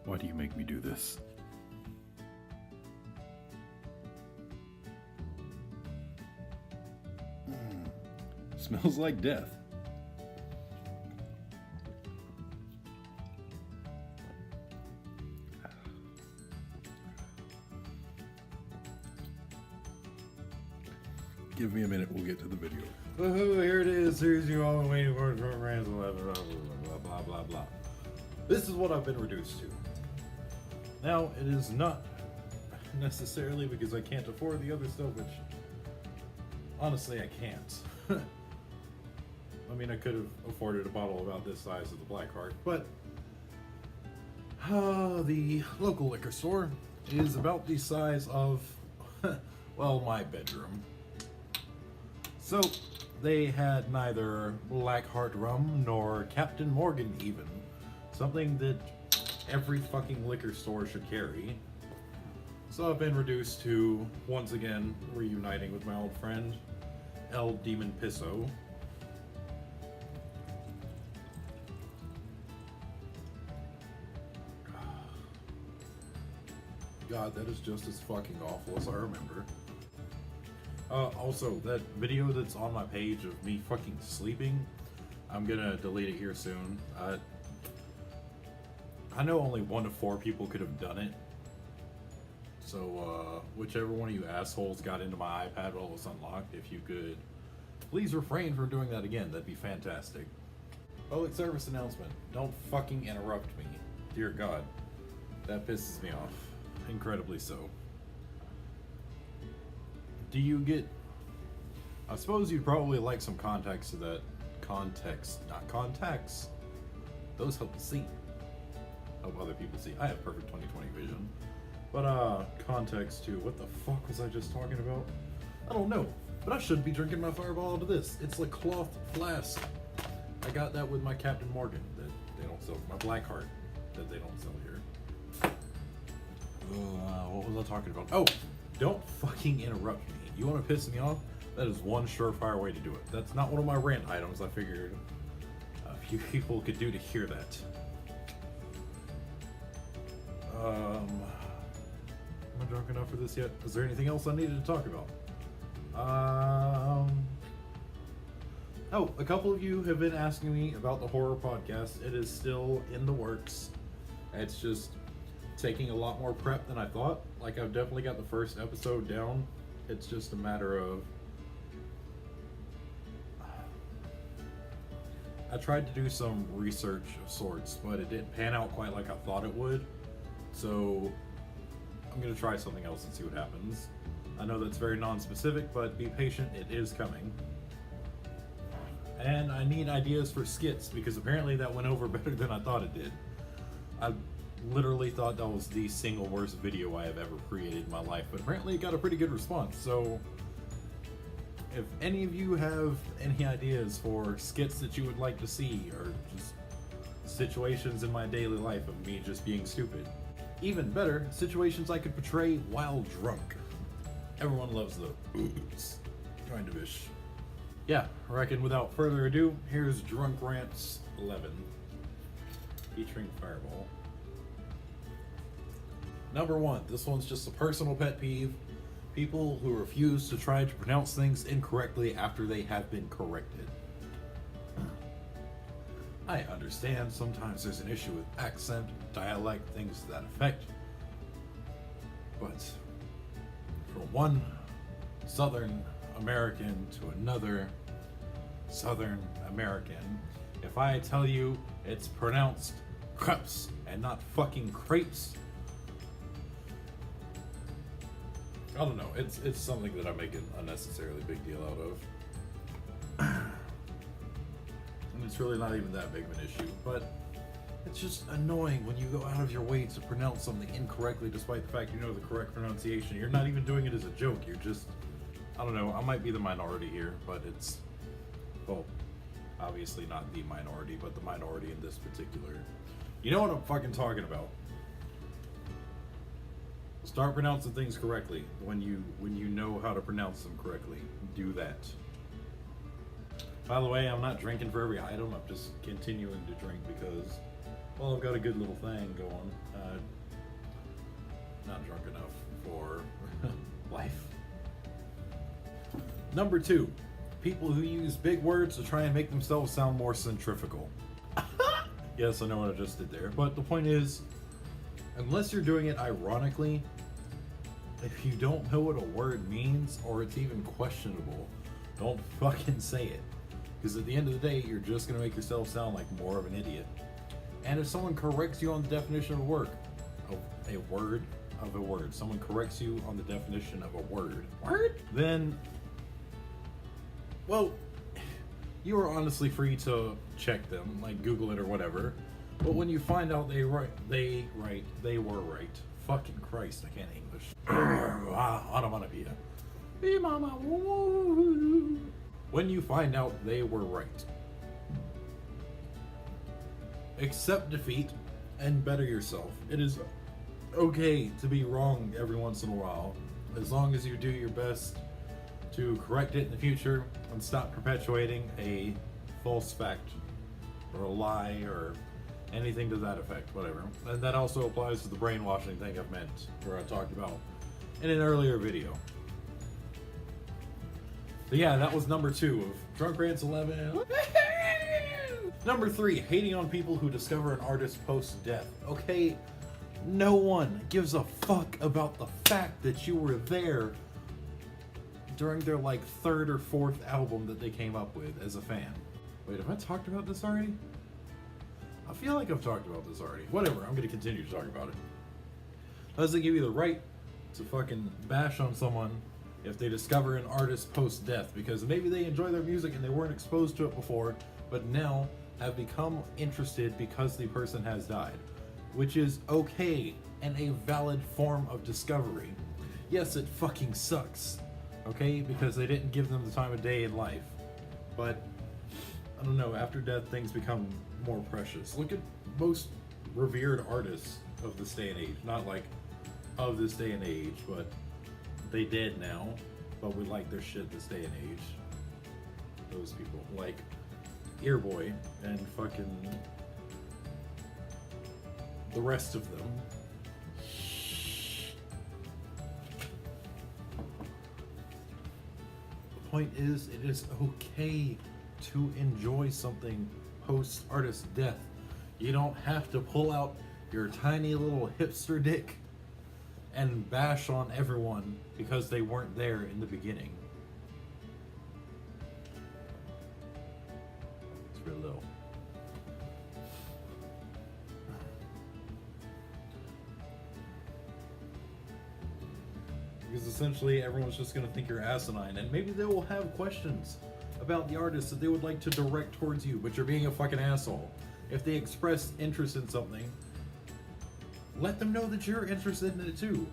Why do you make me do this? Smells like death. Give me a minute, we'll get to the video. Woohoo, here it is. Here's you all waiting for Rants, blah, blah, blah, blah, blah, blah. This is what I've been reduced to. Now, it is not necessarily because I can't afford the other stuff, which honestly I can't. I mean, I could have afforded a bottle about this size of the Black Heart, but the local liquor store is about the size of, well, my bedroom. So, they had neither Black Heart rum nor Captain Morgan even. Something that every fucking liquor store should carry. So I've been reduced to, once again, reuniting with my old friend, El Demon Pisso. God, that is just as fucking awful as I remember. Also, that video that's on my page of me fucking sleeping, I'm gonna delete it here soon. I know only 1 to 4 people could have done it. So, whichever one of you assholes got into my iPad while it was unlocked, if you could please refrain from doing that again, that'd be fantastic. Public service announcement. Don't fucking interrupt me. Dear God. That pisses me off. Incredibly so. Do you get... I suppose you'd probably like some context to that. Context, not contacts. Those help you see. Help other people see. I have perfect 20/20 vision. But, context to what the fuck was I just talking about? I don't know. But I should be drinking my Fireball out of this. It's a cloth flask. I got that with my Captain Morgan that they don't sell. My Black Heart that they don't sell here. What was I talking about? Oh, don't fucking interrupt me. You want to piss me off? That is one surefire way to do it. That's not one of my rant items. I figured a few people could do to hear that. Am I drunk enough for this yet? Is there anything else I needed to talk about? Oh, a couple of you have been asking me about the horror podcast. It is still in the works. It's just taking a lot more prep than I thought. Like, I've definitely got the first episode down. It's just a matter of... I tried to do some research of sorts, but it didn't pan out quite like I thought it would. So, I'm going to try something else and see what happens. I know that's very non-specific, but be patient, it is coming. And I need ideas for skits, because apparently that went over better than I thought it did. I literally thought that was the single worst video I have ever created in my life, but apparently it got a pretty good response. So if any of you have any ideas for skits that you would like to see, or just situations in my daily life of me just being stupid, even better, situations I could portray while drunk. Everyone loves the oops kind of ish. Yeah, I reckon without further ado, here's Drunk Rants 11 featuring Fireball. Number 1, this one's just a personal pet peeve. People who refuse to try to pronounce things incorrectly after they have been corrected. I understand sometimes there's an issue with accent, dialect, things to that effect. But from one Southern American to another Southern American, if I tell you it's pronounced crepes and not fucking crepes, I don't know, it's something that I make an unnecessarily big deal out of. And it's really not even that big of an issue, but it's just annoying when you go out of your way to pronounce something incorrectly despite the fact you know the correct pronunciation. You're not even doing it as a joke, you're just, I don't know, I might be the minority here, but it's, well, obviously not the minority, but the minority in this particular. You know what I'm fucking talking about. Start pronouncing things correctly. When you know how to pronounce them correctly, do that. By the way, I'm not drinking for every item, I'm just continuing to drink because Well, I've got a good little thing going. Not drunk enough for life. Number 2, people who use big words to try and make themselves sound more centrifugal. Yes, I know what I just did there, but the point is, unless you're doing it ironically, if you don't know what a word means or it's even questionable, don't fucking say it. Because at the end of the day, you're just going to make yourself sound like more of an idiot. And if someone corrects you on the definition of a word, someone corrects you on the definition of a word, then, well, you are honestly free to check them, like Google it or whatever. But when you find out they were right. Fucking Christ, I can't English. Onomatopoeia. When you find out they were right, accept defeat and better yourself. It is okay to be wrong every once in a while, as long as you do your best to correct it in the future and stop perpetuating a false fact or a lie or anything to that effect, whatever. And that also applies to the brainwashing thing I've meant, where I talked about in an earlier video. But yeah, that was number 2 of Drunk Rants 11. Number 3, hating on people who discover an artist post-death. Okay, no one gives a fuck about the fact that you were there during their like 3rd or 4th album that they came up with as a fan. Wait, have I talked about this already? I feel like I've talked about this already. Whatever, I'm gonna continue to talk about it. Doesn't give you the right to fucking bash on someone if they discover an artist post-death, because maybe they enjoy their music and they weren't exposed to it before, but now have become interested because the person has died, which is okay and a valid form of discovery. Yes, it fucking sucks, okay, because they didn't give them the time of day in life, but I don't know, after death things become more precious. Look at most revered artists of this day and age, not like of this day and age, but they dead now, but we like their shit this day and age. Those people, like Earboy and fucking the rest of them. The point is, it is okay to enjoy something post artist death. You don't have to pull out your tiny little hipster dick and bash on everyone because they weren't there in the beginning. It's real low. Because essentially everyone's just gonna think you're asinine, and maybe they will have questions about the artist that they would like to direct towards you, but you're being a fucking asshole. If they express interest in something, let them know that you're interested in it too.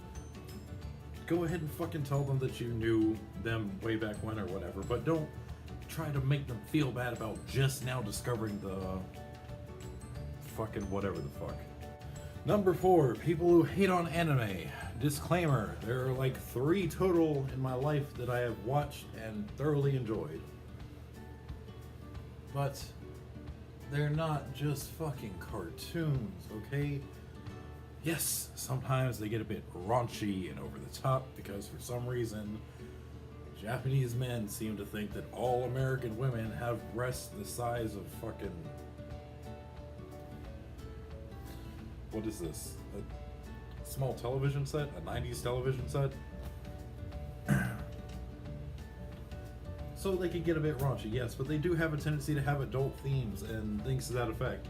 Go ahead and fucking tell them that you knew them way back when or whatever, but don't try to make them feel bad about just now discovering the fucking whatever the fuck. Number 4, people who hate on anime. Disclaimer, there are like 3 total in my life that I have watched and thoroughly enjoyed. But they're not just fucking cartoons, okay? Yes, sometimes they get a bit raunchy and over the top because for some reason Japanese men seem to think that all American women have breasts the size of fucking... What is this? A small television set? A 90s television set? So they can get a bit raunchy, yes, but they do have a tendency to have adult themes and things to that effect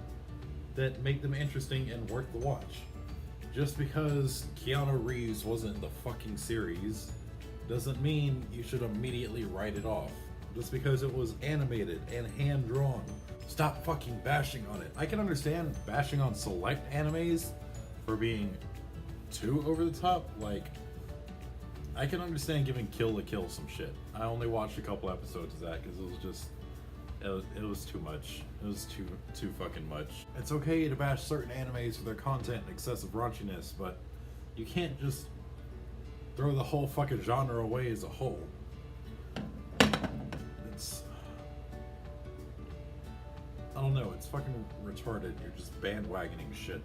that make them interesting and worth the watch. Just because Keanu Reeves wasn't in the fucking series doesn't mean you should immediately write it off. Just because it was animated and hand-drawn. Stop fucking bashing on it. I can understand bashing on select animes for being too over the top. Like, I can understand giving Kill la Kill some shit. I only watched a couple episodes of that because it was just... It was too much. It was too fucking much. It's okay to bash certain animes for their content and excessive raunchiness, but you can't just throw the whole fucking genre away as a whole. I don't don't know. It's fucking retarded. You're just bandwagoning shit.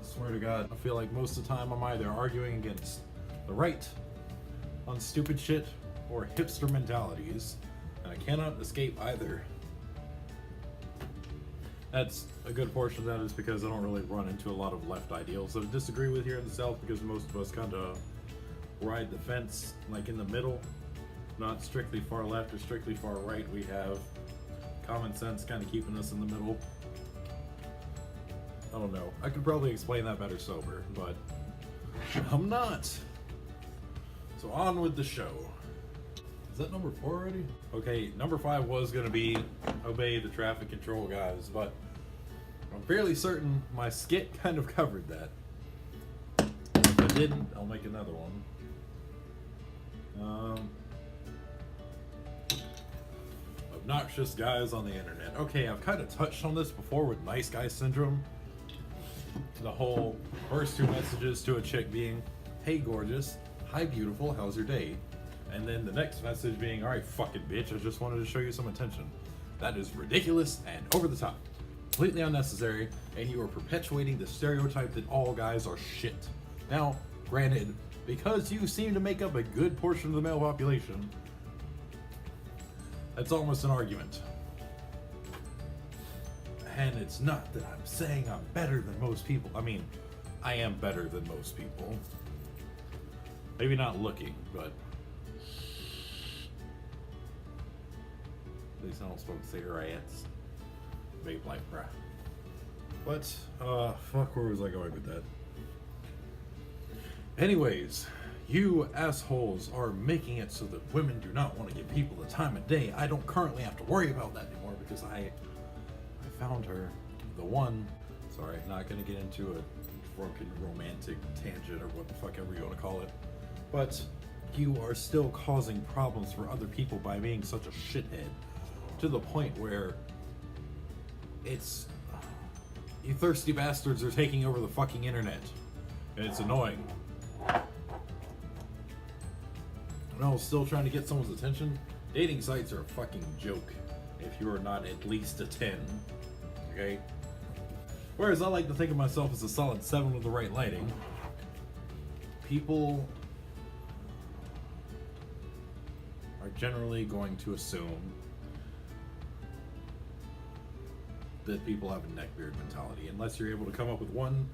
I swear to God, I feel like most of the time I'm either arguing against the right on stupid shit or hipster mentalities, and I cannot escape either. That's a good portion of that is because I don't really run into a lot of left ideals that I disagree with here in the South, because most of us kind of ride the fence like in the middle, not strictly far left or strictly far right. We have common sense kind of keeping us in the middle. I don't know. I could probably explain that better sober, but I'm not. So on with the show. Is that number 4 already? Okay, number 5 was going to be obey the traffic control guys, but I'm fairly certain my skit kind of covered that. If I didn't, I'll make another one. Obnoxious guys on the internet. Okay, I've kind of touched on this before with nice guy syndrome. The whole first 2 messages to a chick being, hey gorgeous, hi beautiful, how's your day? And then the next message being, alright fucking bitch, I just wanted to show you some attention. That is ridiculous and over the top. Completely unnecessary, and you are perpetuating the stereotype that all guys are shit. Now, granted, because you seem to make up a good portion of the male population, that's almost an argument. And it's not that I'm saying I'm better than most people. I mean, I am better than most people. Maybe not looking, but at least I don't smoke cigarettes. Vape life, bruh. But, fuck, where was I going with that? Anyways, you assholes are making it so that women do not want to give people the time of day. I don't currently have to worry about that anymore because I found her, the one. Sorry, not gonna get into a drunken romantic tangent or what the fuck ever you want to call it. But you are still causing problems for other people by being such a shithead, to the point where it's, you thirsty bastards are taking over the fucking internet, and it's annoying. No, still trying to get someone's attention. Dating sites are a fucking joke if you are not at least a 10. Okay? Whereas I like to think of myself as a solid 7 with the right lighting. People are generally going to assume that people have a neckbeard mentality, unless you're able to come up with one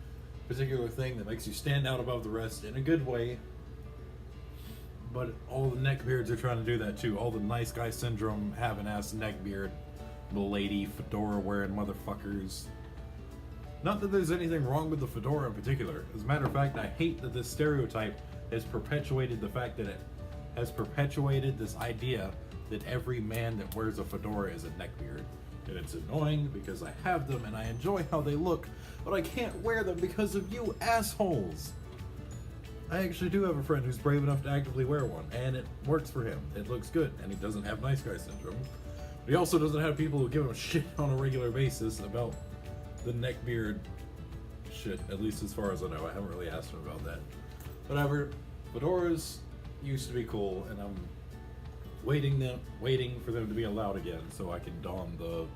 particular thing that makes you stand out above the rest in a good way. But all the neckbeards are trying to do that too. All the nice guy syndrome, having ass neckbeard, lady fedora wearing motherfuckers. Not that there's anything wrong with the fedora in particular. As a matter of fact, I hate that this stereotype has perpetuated the fact that it has perpetuated this idea that every man that wears a fedora is a neckbeard. And it's annoying because I have them and I enjoy how they look, but I can't wear them because of you assholes. I actually do have a friend who's brave enough to actively wear one, and it works for him. It looks good, and he doesn't have nice guy syndrome. But he also doesn't have people who give him a shit on a regular basis about the neckbeard shit, at least as far as I know. I haven't really asked him about that. Whatever. Fedoras used to be cool, and I'm waiting for them to be allowed again so I can don the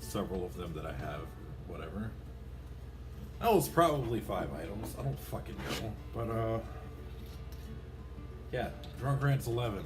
several of them that I have. Whatever. That was probably 5 items. I don't fucking know. But, yeah. Drunk Rants 11.